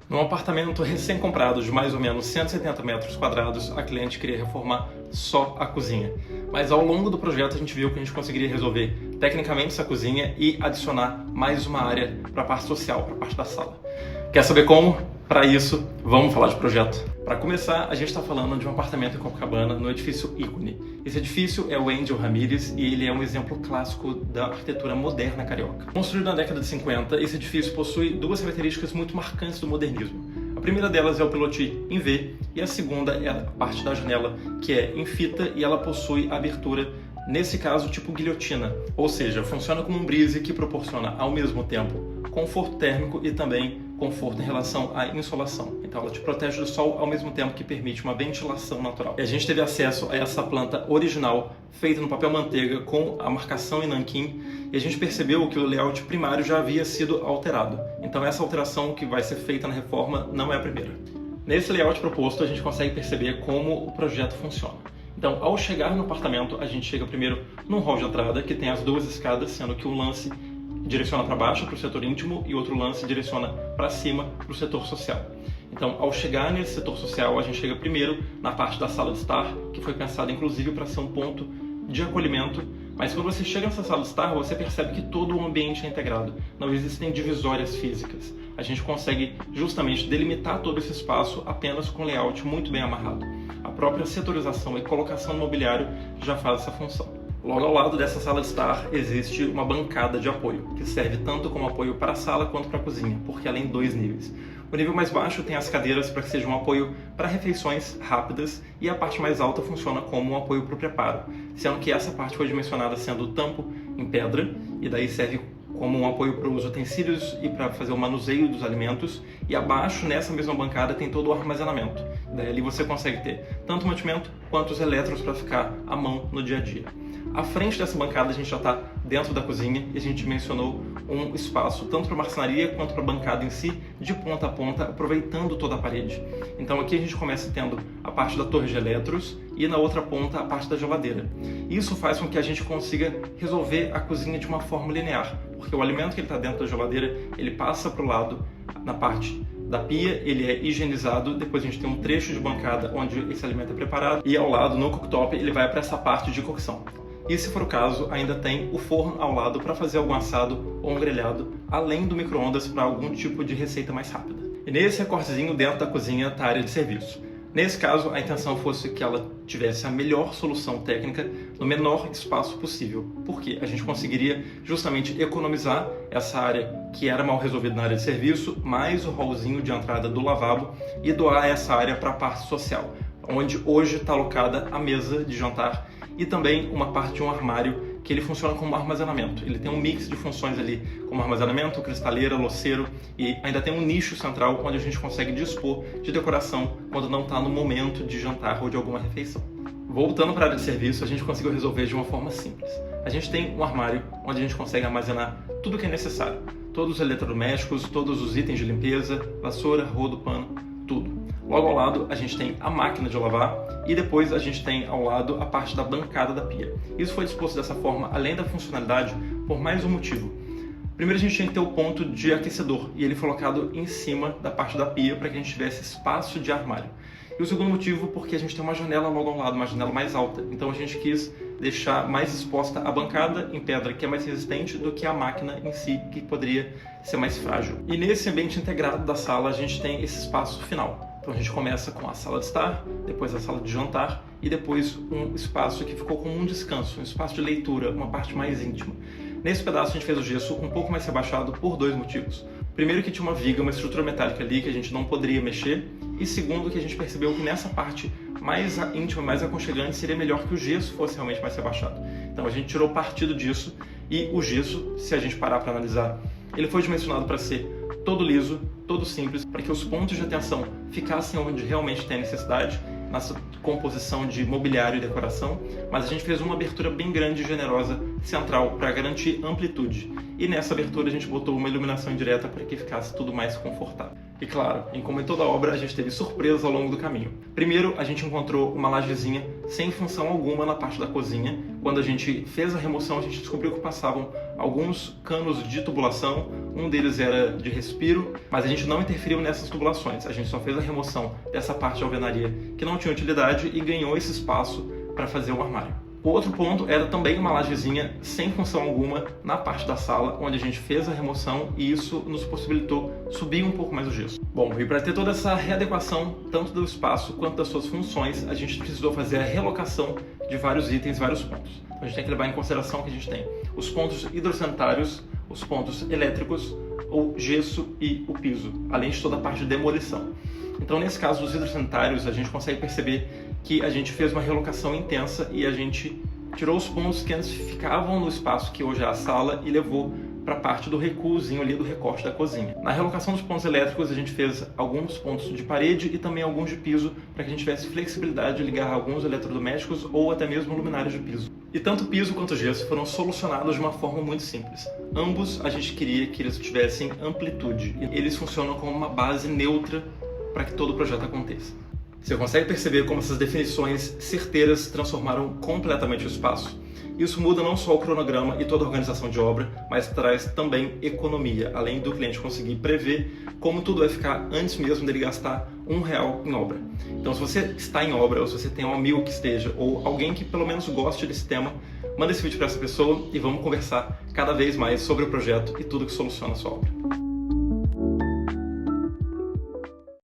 Num apartamento recém-comprado de mais ou menos 170 metros quadrados, a cliente queria reformar só a cozinha. Mas ao longo do projeto a gente viu que a gente conseguiria resolver tecnicamente essa cozinha e adicionar mais uma área para a parte social, para a parte da sala. Quer saber como? Para isso, vamos falar de projeto. Para começar, a gente está falando de um apartamento em Copacabana, no edifício Ícone. Esse edifício é o Angel Ramírez e ele é um exemplo clássico da arquitetura moderna carioca. Construído na década de 50, esse edifício possui duas características muito marcantes do modernismo. A primeira delas é o pilotis em V e a segunda é a parte da janela, que é em fita e ela possui abertura, nesse caso tipo guilhotina, ou seja, funciona como um brise que proporciona ao mesmo tempo conforto térmico e também conforto em relação à insolação. Então ela te protege do sol ao mesmo tempo que permite uma ventilação natural. E a gente teve acesso a essa planta original, feita no papel manteiga com a marcação em nanquim, e a gente percebeu que o layout primário já havia sido alterado. Então essa alteração que vai ser feita na reforma não é a primeira. Nesse layout proposto a gente consegue perceber como o projeto funciona. Então, ao chegar no apartamento, a gente chega primeiro num hall de entrada que tem as duas escadas, sendo que um lance direciona para baixo, para o setor íntimo, e outro lance direciona para cima, para o setor social. Então, ao chegar nesse setor social, a gente chega primeiro na parte da sala de estar, que foi pensada inclusive para ser um ponto de acolhimento, mas quando você chega nessa sala de estar, você percebe que todo o ambiente é integrado, não existem divisórias físicas. A gente consegue justamente delimitar todo esse espaço apenas com layout muito bem amarrado. A própria setorização e colocação do mobiliário já faz essa função. Logo ao lado dessa sala de estar existe uma bancada de apoio, que serve tanto como apoio para a sala quanto para a cozinha, porque ela é em dois níveis. O nível mais baixo tem as cadeiras para que seja um apoio para refeições rápidas e a parte mais alta funciona como um apoio para o preparo, sendo que essa parte foi dimensionada sendo o tampo em pedra e daí serve como um apoio para os utensílios e para fazer o manuseio dos alimentos, e abaixo, nessa mesma bancada, tem todo o armazenamento. Daí ali você consegue ter tanto o mantimento quanto os eletros para ficar à mão no dia a dia. À frente dessa bancada a gente já está dentro da cozinha e a gente mencionou um espaço tanto para marcenaria quanto para a bancada em si, de ponta a ponta, aproveitando toda a parede. Então aqui a gente começa tendo a parte da torre de eletros e na outra ponta a parte da geladeira. Isso faz com que a gente consiga resolver a cozinha de uma forma linear, porque o alimento que ele está dentro da geladeira, ele passa para o lado, na parte da pia, ele é higienizado, depois a gente tem um trecho de bancada onde esse alimento é preparado e ao lado, no cooktop, ele vai para essa parte de cocção. E se for o caso, ainda tem o forno ao lado para fazer algum assado ou um grelhado, além do micro-ondas para algum tipo de receita mais rápida. E nesse recortezinho dentro da cozinha está a área de serviço. Nesse caso, a intenção fosse que ela tivesse a melhor solução técnica no menor espaço possível, porque a gente conseguiria justamente economizar essa área que era mal resolvida na área de serviço, mais o hallzinho de entrada do lavabo e doar essa área para a parte social, onde hoje está alocada a mesa de jantar e também uma parte de um armário que ele funciona como armazenamento. Ele tem um mix de funções ali, como armazenamento, cristaleira, louceiro, e ainda tem um nicho central onde a gente consegue dispor de decoração quando não está no momento de jantar ou de alguma refeição. Voltando para a área de serviço, a gente conseguiu resolver de uma forma simples. A gente tem um armário onde a gente consegue armazenar tudo o que é necessário. Todos os eletrodomésticos, todos os itens de limpeza, vassoura, rodo, pano, tudo. Logo ao lado a gente tem a máquina de lavar e depois a gente tem ao lado a parte da bancada da pia. Isso foi disposto dessa forma, além da funcionalidade, por mais um motivo. Primeiro a gente tinha que ter o ponto de aquecedor e ele foi colocado em cima da parte da pia para que a gente tivesse espaço de armário. E o segundo motivo porque a gente tem uma janela logo ao lado, uma janela mais alta. Então a gente quis deixar mais exposta a bancada em pedra, que é mais resistente, do que a máquina em si, que poderia ser mais frágil. E nesse ambiente integrado da sala a gente tem esse espaço final. Então a gente começa com a sala de estar, depois a sala de jantar e depois um espaço que ficou como um descanso, um espaço de leitura, uma parte mais íntima. Nesse pedaço a gente fez o gesso um pouco mais rebaixado por dois motivos. Primeiro que tinha uma viga, uma estrutura metálica ali que a gente não poderia mexer, e segundo que a gente percebeu que nessa parte mais íntima, mais aconchegante, seria melhor que o gesso fosse realmente mais rebaixado. Então a gente tirou partido disso e o gesso, se a gente parar para analisar, ele foi dimensionado para ser todo liso, todo simples, para que os pontos de atenção ficassem onde realmente tem necessidade, nessa composição de mobiliário e decoração, mas a gente fez uma abertura bem grande e generosa, central, para garantir amplitude. E nessa abertura a gente botou uma iluminação indireta para que ficasse tudo mais confortável. E claro, como em toda obra, a gente teve surpresas ao longo do caminho. Primeiro, a gente encontrou uma lajezinha sem função alguma na parte da cozinha, quando a gente fez a remoção, a gente descobriu que passavam alguns canos de tubulação, um deles era de respiro, mas a gente não interferiu nessas tubulações, a gente só fez a remoção dessa parte de alvenaria que não tinha utilidade e ganhou esse espaço para fazer o armário. O outro ponto era também uma lajezinha sem função alguma na parte da sala, onde a gente fez a remoção e isso nos possibilitou subir um pouco mais o gesso. Bom, e para ter toda essa readequação, tanto do espaço quanto das suas funções, a gente precisou fazer a relocação de vários itens, vários pontos. Então, a gente tem que levar em consideração que a gente tem os pontos hidrosanitários, os pontos elétricos, o gesso e o piso, além de toda a parte de demolição. Então, nesse caso dos hidrosanitários, a gente consegue perceber que a gente fez uma relocação intensa e a gente tirou os pontos que antes ficavam no espaço que hoje é a sala e levou para a parte do recuozinho ali do recorte da cozinha. Na relocação dos pontos elétricos, a gente fez alguns pontos de parede e também alguns de piso para que a gente tivesse flexibilidade de ligar alguns eletrodomésticos ou até mesmo luminárias de piso. E tanto o piso quanto o gesso foram solucionados de uma forma muito simples. Ambos a gente queria que eles tivessem amplitude e eles funcionam como uma base neutra para que todo o projeto aconteça. Você consegue perceber como essas definições certeiras transformaram completamente o espaço? Isso muda não só o cronograma e toda a organização de obra, mas traz também economia, além do cliente conseguir prever como tudo vai ficar antes mesmo dele gastar R$1 em obra. Então, se você está em obra, ou se você tem um amigo que esteja, ou alguém que pelo menos goste desse tema, manda esse vídeo para essa pessoa e vamos conversar cada vez mais sobre o projeto e tudo que soluciona a sua obra.